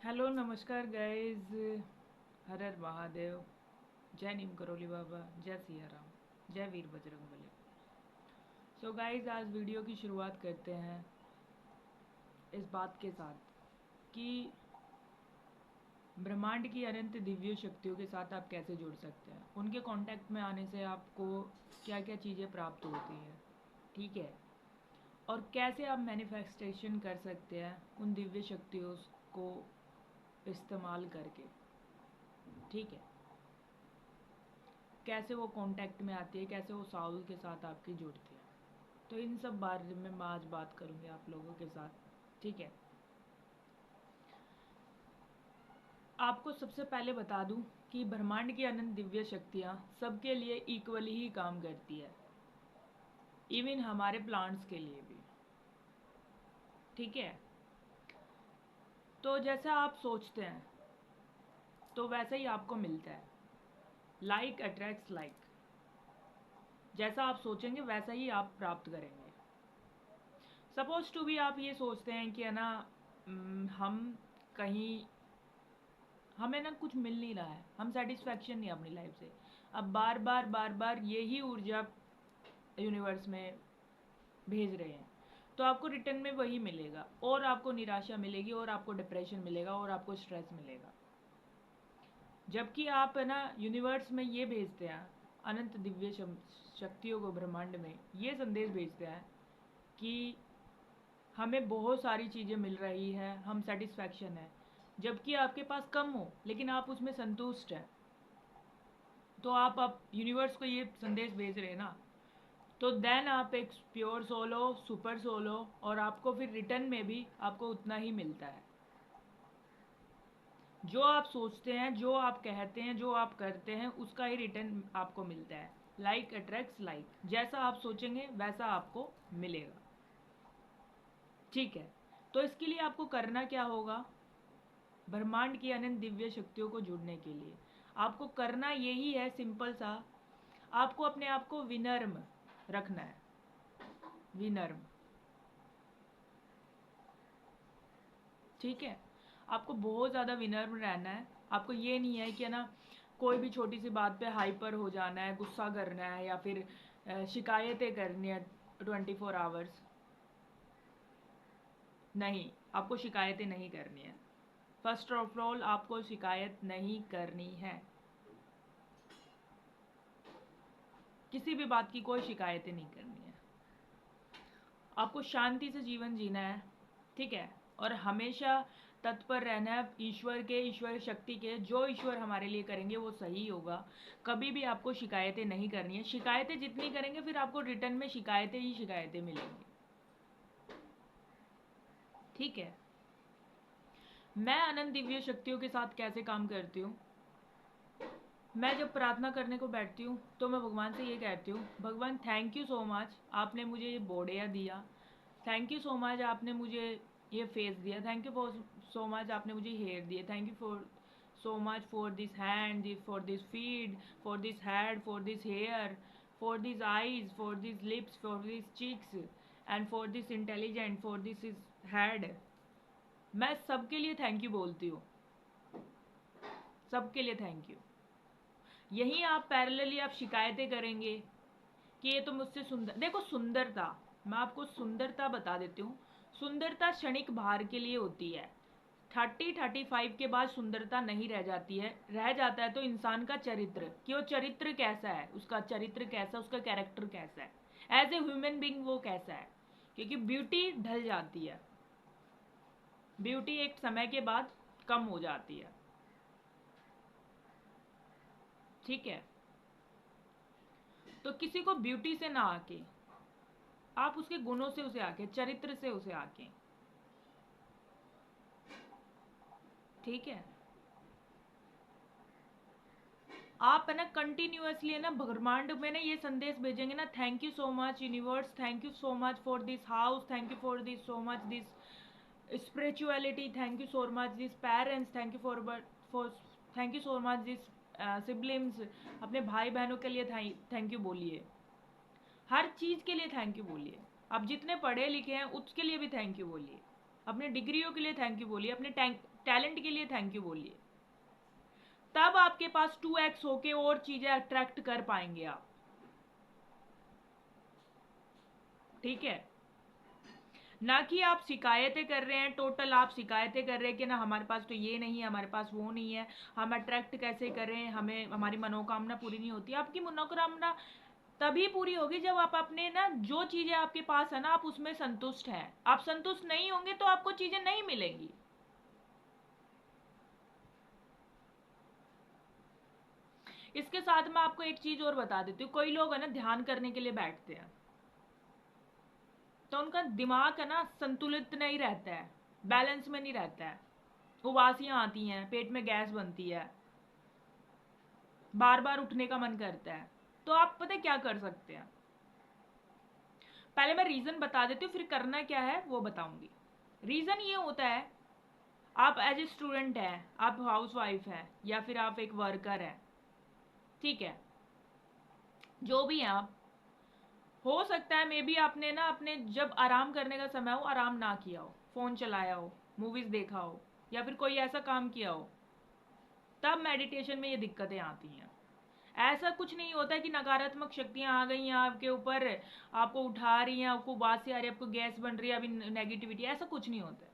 Hello नमस्कार guys. हर हर महादेव। जय नीम करोली बाबा, जय सिया राम, जय वीर बजरंगबली। सो गाइस, आज वीडियो की शुरुआत करते हैं इस बात के साथ कि ब्रह्मांड की अनंत दिव्य शक्तियों के साथ आप कैसे जुड़ सकते हैं। उनके कांटेक्ट में आने से आपको क्या क्या चीज़ें प्राप्त होती हैं, ठीक है, और कैसे आप मैनिफेस्टेशन कर सकते हैं उन दिव्य शक्तियों को इस्तेमाल करके, ठीक है। कैसे वो कांटेक्ट में आती है, कैसे वो साउल के साथ आपकी जुड़ती है। तो इन सब बारे में मैं आज बात करूँगी आप लोगों के साथ, ठीक है। आपको सबसे पहले बता दूं कि ब्रह्मांड की अनंत दिव्य शक्तियाँ सबके लिए इक्वली ही काम करती है, इवन हमारे प्लांट्स के लिए भी, ठीक है। तो जैसा आप सोचते हैं तो वैसा ही आपको मिलता है। Like attracts like. जैसा आप सोचेंगे वैसा ही आप प्राप्त करेंगे। सपोज टू भी आप ये सोचते हैं कि है ना, हम कहीं, हमें ना कुछ मिल नहीं रहा है, हम सेटिस्फैक्शन नहीं अपनी लाइफ से, अब बार बार यही ऊर्जा यूनिवर्स में भेज रहे हैं, तो आपको रिटर्न में वही मिलेगा, और आपको निराशा मिलेगी, और आपको डिप्रेशन मिलेगा, और आपको स्ट्रेस मिलेगा। जबकि आप है ना यूनिवर्स में ये भेजते हैं, अनंत दिव्य शक्तियों को ब्रह्मांड में ये संदेश भेजते हैं कि हमें बहुत सारी चीज़ें मिल रही है, हम सेटिस्फैक्शन है, जबकि आपके पास कम हो लेकिन आप उसमें संतुष्ट हैं। तो आप यूनिवर्स को ये संदेश भेज रहे हैं ना, तो देन आप एक प्योर सोल हो, सुपर सोल हो, और आपको फिर रिटर्न में भी आपको उतना ही मिलता है। जो आप सोचते हैं, जो आप कहते हैं, जो आप करते हैं, उसका ही रिटर्न आपको मिलता है। Like attracts like. जैसा आप सोचेंगे वैसा आपको मिलेगा, ठीक है। तो इसके लिए आपको करना क्या होगा? ब्रह्मांड की अनंत दिव्य शक्तियों को जुड़ने के लिए आपको करना यही है, सिंपल सा, आपको अपने आप को विनम्र रखना है। विनम्र, ठीक है। आपको बहुत ज़्यादा विनम्र रहना है। आपको ये नहीं है कि है ना, कोई भी छोटी सी बात पे हाइपर हो जाना है, गुस्सा करना है, या फिर शिकायतें करनी है 24 आवर्स। नहीं, आपको शिकायतें नहीं करनी है। फर्स्ट ऑफ ऑल आपको शिकायत नहीं करनी है, किसी भी बात की कोई शिकायतें नहीं करनी है। आपको शांति से जीवन जीना है, ठीक है। और हमेशा तत्पर रहना है ईश्वर के, ईश्वर शक्ति के, जो ईश्वर हमारे लिए करेंगे वो सही होगा। कभी भी आपको शिकायतें नहीं करनी है। शिकायतें जितनी करेंगे फिर आपको रिटर्न में शिकायतें ही शिकायतें मिलेंगी, ठीक है। मैं अनंत दिव्य शक्तियों के साथ कैसे काम करती हूँ? मैं जब प्रार्थना करने को बैठती हूँ तो मैं भगवान से ये कहती हूँ, भगवान थैंक यू सो मच, आपने मुझे ये बॉडी दिया। थैंक यू सो मच, आपने मुझे ये फेस दिया। Thank you for so much, आपने मुझे हेयर दिए। Thank you for so much for this hand, for this feet, for this head, for this hair, for this eyes, for this lips, for this cheeks, and for this intelligent, for this is head. मैं सबके लिए thank you बोलती हूँ, सबके लिए thank you. यहीं आप parallelly आप शिकायतें करेंगे कि ये तो मुझसे सुंदर, देखो सुंदरता, मैं आपको सुंदरता बता देती हूँ। सुंदरता क्षणिक भार के लिए होती है। 30-35 के बाद सुंदरता नहीं रह जाती है, रह जाता है तो इंसान का चरित्र, कि वो चरित्र कैसा है, उसका चरित्र कैसा, उसका कैरेक्टर कैसा है, एज ए ह्यूमन बींग वो कैसा है। क्योंकि ब्यूटी ढल जाती है, ब्यूटी एक समय के बाद कम हो जाती है, ठीक है। तो किसी को ब्यूटी से ना आके, आप उसके गुणों से उसे आके, चरित्र से उसे आके, ठीक है। आप है ना कंटिन्यूअसली है ना ब्रह्मांड में ना ये संदेश भेजेंगे ना, thank you so much universe, thank you so much for this house, thank you for this so much this spirituality, thank you so much this parents, thank you for thank you so much this siblings. अपने भाई बहनों के लिए thank you बोलिए, हर चीज़ के लिए thank you बोलिए। आप जितने पढ़े लिखे हैं उसके लिए भी थैंक यू बोलिए, अपने डिग्रियों के लिए थैंक यू बोलिए, अपने टैलेंट के लिए थैंक यू बोलिए, तब आपके पास 2x होके और चीजें अट्रैक्ट कर पाएंगे आप। ठीक है, ना कि आप शिकायतें कर रहे हैं, टोटल आप शिकायतें कर रहे हैं कि ना हमारे पास तो ये नहीं है, हमारे पास वो नहीं है, हम अट्रैक्ट कैसे करें, हमें हमारी मनोकामना पूरी नहीं होती। आपकी मनोकामना तभी पूरी होगी जब आप अपने ना जो चीजें आपके पास है ना आप उसमें संतुष्ट हैं। आप संतुष्ट नहीं होंगे तो आपको चीजें नहीं मिलेंगी। इसके साथ मैं आपको एक चीज और बता देती हूँ, कोई लोग है ना ध्यान करने के लिए बैठते हैं तो उनका दिमाग है ना संतुलित नहीं रहता है, बैलेंस में नहीं रहता है, उबासियां आती हैं, पेट में गैस बनती है, बार बार उठने का मन करता है। तो आप पता है क्या कर सकते हैं, पहले मैं रीजन बता देती हूँ, फिर करना क्या है वो बताऊंगी। रीजन ये होता है, आप एज ए स्टूडेंट है, आप हाउस वाइफ है, या फिर आप एक वर्कर है, ठीक है, जो भी है आप, हो सकता है मे बी आपने ना अपने जब आराम करने का समय हो आराम ना किया हो, फोन चलाया हो, मूवीज देखा हो, या फिर कोई ऐसा काम किया हो, तब मेडिटेशन में ये दिक्कतें आती हैं। ऐसा कुछ नहीं होता है कि नकारात्मक शक्तियां आ गई हैं आपके ऊपर, आपको उठा रही हैं, आपको बात से आ रही है, आपको गैस बन रही है, अभी नेगेटिविटी, ऐसा कुछ नहीं होता है।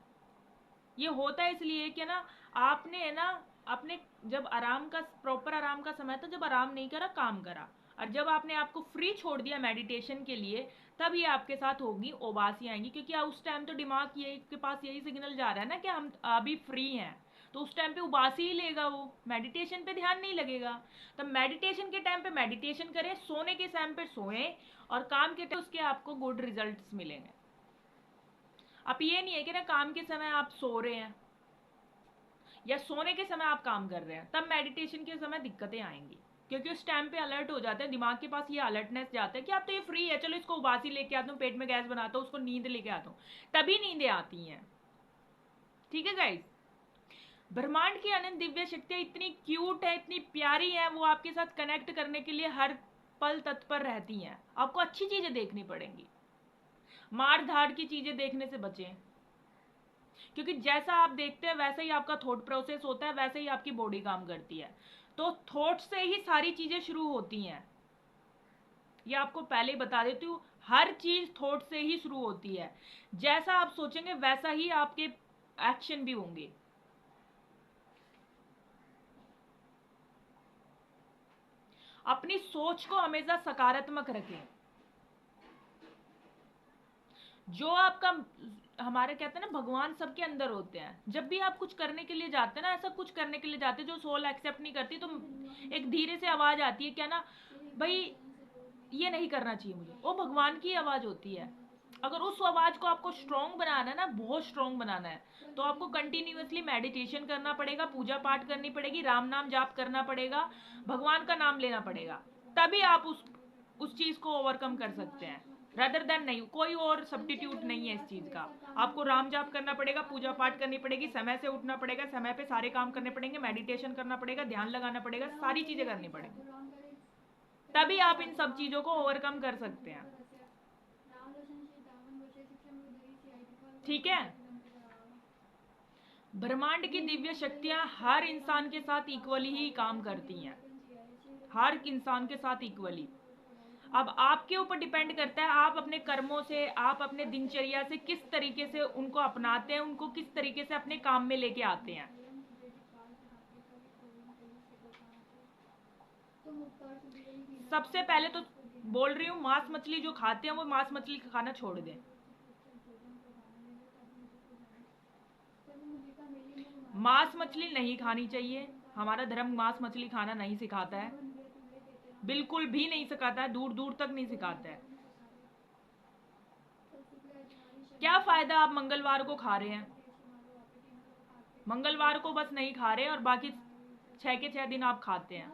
ये होता है इसलिए कि ना आपने है ना अपने जब आराम का प्रॉपर आराम का समय था, जब आराम नहीं करा, काम करा, और जब आपने आपको फ्री छोड़ दिया मेडिटेशन के लिए, तब ये आपके साथ होगी, ओबासी आएंगी, क्योंकि उस टाइम तो दिमाग ये के पास यही सिग्नल जा रहा है ना कि हम अभी फ्री हैं, तो उस टाइम पे उबासी ही लेगा, वो मेडिटेशन पे ध्यान नहीं लगेगा। तो मेडिटेशन के टाइम पे मेडिटेशन करें, सोने के टाइम पे सोएं, और काम के टाइम उसके आपको गुड रिजल्ट्स मिलेंगे। अब ये नहीं है कि ना काम के समय आप सो रहे हैं या सोने के समय आप काम कर रहे हैं, तब मेडिटेशन के समय दिक्कतें आएंगी, क्योंकि उस टाइम पे अलर्ट हो जाते हैं, दिमाग के पास ये अलर्टनेस जाता है कि आप तो ये फ्री है, चलो इसको उबासी लेके आता हूँ, पेट में गैस बनाता हूँ, उसको नींद लेके आता हूँ, तभी नींदें आती हैं। ठीक है गाइस, ब्रह्मांड की अनंत दिव्य शक्तियां इतनी क्यूट है, इतनी प्यारी है, वो आपके साथ कनेक्ट करने के लिए हर पल तत्पर रहती हैं। आपको अच्छी चीजें देखनी पड़ेंगी, मार धाड़ की चीजें देखने से बचें, क्योंकि जैसा आप देखते हैं वैसा ही आपका थॉट प्रोसेस होता है, वैसे ही आपकी बॉडी काम करती है। तो थॉट से ही सारी चीजें शुरू होती हैं, ये आपको पहले ही बता देती हूँ, हर चीज थॉट से ही शुरू होती है। जैसा आप सोचेंगे वैसा ही आपके एक्शन भी होंगे। अपनी सोच को हमेशा सकारात्मक रखें। जो आपका, हमारे कहते हैं ना भगवान सबके अंदर होते हैं, जब भी आप कुछ करने के लिए जाते हैं ना, ऐसा कुछ करने के लिए जाते हैं जो सोल एक्सेप्ट नहीं करती, तो एक धीरे से आवाज आती है क्या ना, भाई ये नहीं करना चाहिए मुझे, वो भगवान की आवाज होती है। अगर उस आवाज को आपको स्ट्रोंग बनाना है ना, बहुत स्ट्रोंग बनाना है, तो आपको कंटिन्यूअसली मेडिटेशन करना पड़ेगा, पूजा पाठ करनी पड़ेगी, राम नाम जाप करना पड़ेगा, भगवान का नाम लेना पड़ेगा, तभी आप उस चीज को ओवरकम कर सकते हैं। रदर देन नहीं, कोई और सब्स्टिट्यूट नहीं है इस चीज का। आपको राम जाप करना पड़ेगा, पूजा पाठ करनी पड़ेगी, समय से उठना पड़ेगा, समय पे सारे काम करने पड़ेंगे, मेडिटेशन करना पड़ेगा, ध्यान लगाना पड़ेगा, सारी चीजें करनी पड़ेगी, तभी आप इन सब चीजों को ओवरकम कर सकते हैं। ठीक है, ब्रह्मांड की दिव्य शक्तियां हर इंसान के साथ इक्वली ही काम करती हैं, हर इंसान के साथ इक्वली। अब आपके ऊपर डिपेंड करता है, आप अपने कर्मों से, आप अपने दिनचर्या से किस तरीके से उनको अपनाते हैं, उनको किस तरीके से अपने काम में लेके आते हैं। सबसे पहले तो बोल रही हूँ, मांस मछली जो खाते हैं वो मांस मछली खाना छोड़ दें। मांस मछली नहीं खानी चाहिए, हमारा धर्म मांस मछली खाना नहीं सिखाता है, बिल्कुल भी नहीं सिखाता है, दूर दूर तक नहीं सिखाता है। क्या फायदा आप मंगलवार को खा रहे हैं, मंगलवार को बस नहीं खा रहे और बाकी 6 के 6 दिन आप खाते हैं,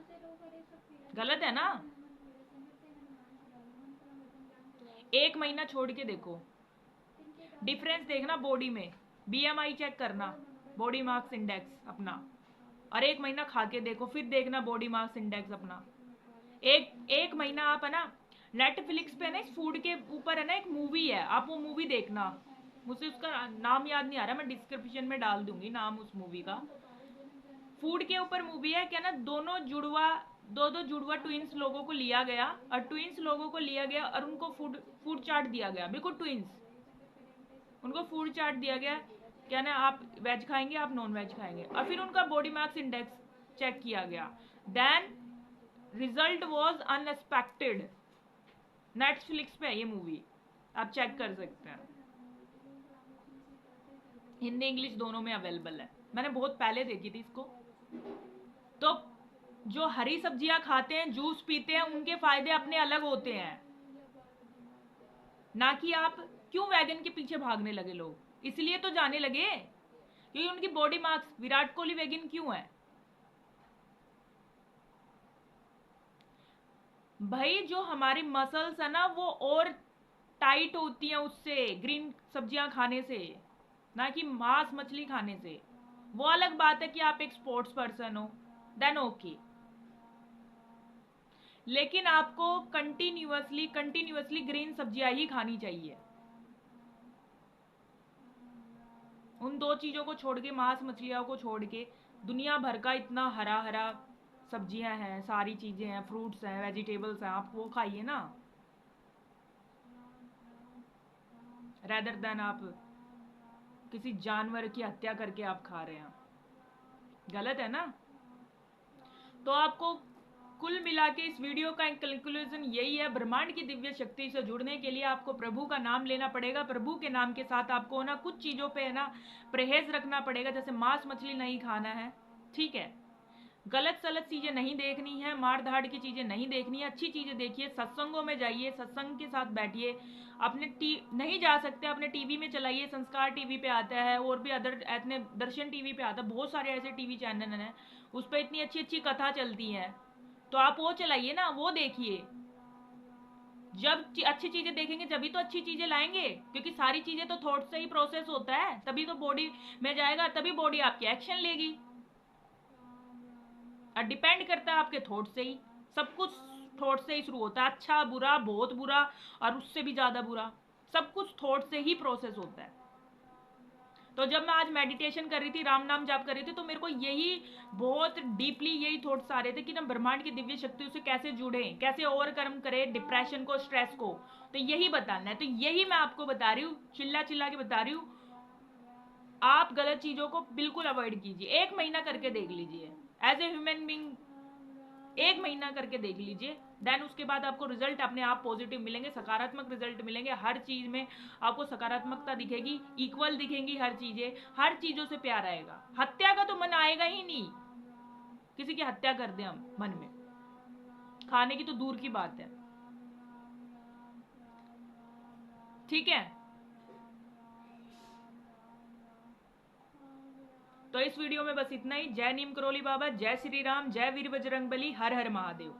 गलत है ना। एक महीना छोड़ के देखो, डिफरेंस देखना बॉडी में, बीएमआई चेक करना, बॉडी मास इंडेक्स अपना, और एक महीना खा के देखो, फिर देखना बॉडी मास इंडेक्स अपना। एक महीना आप है ना नेटफ्लिक्स पे ना इस फूड के ऊपर है ना एक मूवी है, आप वो मूवी देखना, मुझे उसका नाम याद नहीं आ रहा, मैं डिस्क्रिप्शन में डाल दूंगी नाम उस मूवी का। फूड के ऊपर मूवी है क्या ना, दो जुड़वा ट्विंस लोगों को लिया गया, और ट्विंस लोगों को लिया गया और उनको फूड फूड चार्ट दिया गया, बिल्कुल ट्विंस, उनको फूड चार्ट दिया गया क्या ना, आप वेज खाएंगे आप नॉन वेज खाएंगे, और फिर उनका बॉडी मास इंडेक्स चेक किया गया। Then result was unexpected. Netflix पे है ये मूवी, आप चेक कर सकते हैं, हिंदी इंग्लिश दोनों में अवेलेबल है। मैंने बहुत पहले देखी थी इसको। तो जो हरी सब्जियां खाते हैं, जूस पीते हैं, उनके फायदे अपने अलग होते हैं, ना कि आप क्यों वैगन के पीछे भागने लगे लोग, इसलिए तो जाने लगे क्योंकि उनकी body mass, Virat Kohli wagon क्यों है भाई, जो हमारी मसल्स है ना वो और टाइट होती हैं उससे, ग्रीन सब्जियां खाने से, ना कि मांस मछली खाने से। वो अलग बात है कि आप एक स्पोर्ट्स पर्सन हो, देन ओके, लेकिन आपको कंटिन्यूअसली ग्रीन सब्जियां ही खानी चाहिए। उन दो चीजों को छोड़ के, मांस मछलियों को छोड़ के, दुनिया भर का इतना हरा हरा सब्जियां हैं, सारी चीजें हैं, फ्रूट्स हैं, वेजिटेबल्स हैं, आप वो खाइए ना, रेदर देन आप किसी जानवर की हत्या करके आप खा रहे हैं। गलत है ना। तो आपको कुल मिला के इस वीडियो का कंक्लूजन यही है, ब्रह्मांड की दिव्य शक्ति से जुड़ने के लिए आपको प्रभु का नाम लेना पड़ेगा। प्रभु के नाम के साथ आपको ना कुछ चीजों पे है ना परहेज रखना पड़ेगा, जैसे मांस मछली नहीं खाना है, ठीक है, गलत सलत चीजें नहीं देखनी है, मार धाड़ की चीजें नहीं देखनी है, अच्छी चीजें देखिए, सत्संगों में जाइए, सत्संग के साथ बैठिए। अपने नहीं जा सकते अपने टीवी में चलाइए, संस्कार टीवी पे आता है, और भी अदर अपने दर्शन टीवी पे आता है, बहुत सारे ऐसे टीवी चैनल हैं उस पर इतनी अच्छी अच्छी कथा चलती है, तो आप वो चलाइए ना, वो देखिए। जब अच्छी चीजें देखेंगे तभी तो अच्छी चीजें लाएंगे, क्योंकि सारी चीजें तो थॉट से ही प्रोसेस होता है, तभी तो बॉडी में जाएगा, तभी बॉडी आपकी एक्शन लेगी, और डिपेंड करता है आपके थॉट से ही, सब कुछ थॉट से ही शुरू होता है, अच्छा बुरा बहुत बुरा और उससे भी ज्यादा बुरा, सब कुछ थॉट से ही प्रोसेस होता है। तो जब मैं आज मेडिटेशन कर रही थी, राम नाम जाप कर रही थी, तो मेरे को यही बहुत डीपली यही थॉट्स आ रहे थे कि ना ब्रह्मांड की दिव्य शक्ति से कैसे जुड़े, कैसे ओवरकम करें डिप्रेशन को, स्ट्रेस को, तो यही बताना है। तो यही मैं आपको बता रही हूँ, चिल्ला चिल्ला के बता रही हूँ, आप गलत चीजों को बिल्कुल अवॉइड कीजिए, 1 महीना करके देख लीजिए, एज ए ह्यूमन बींग 1 महीना करके देख लीजिए, देन उसके बाद आपको रिजल्ट अपने आप पॉजिटिव मिलेंगे, सकारात्मक रिजल्ट मिलेंगे, हर चीज में आपको सकारात्मकता दिखेगी, इक्वल दिखेंगी हर चीजें, हर चीजों से प्यार आएगा, हत्या का तो मन आएगा ही नहीं, किसी की हत्या कर दे हम मन में, खाने की तो दूर की बात है, ठीक है। तो इस वीडियो में बस इतना ही। जय नीम करोली बाबा, जय श्री राम, जय वीर बजरंग बली, हर हर महादेव।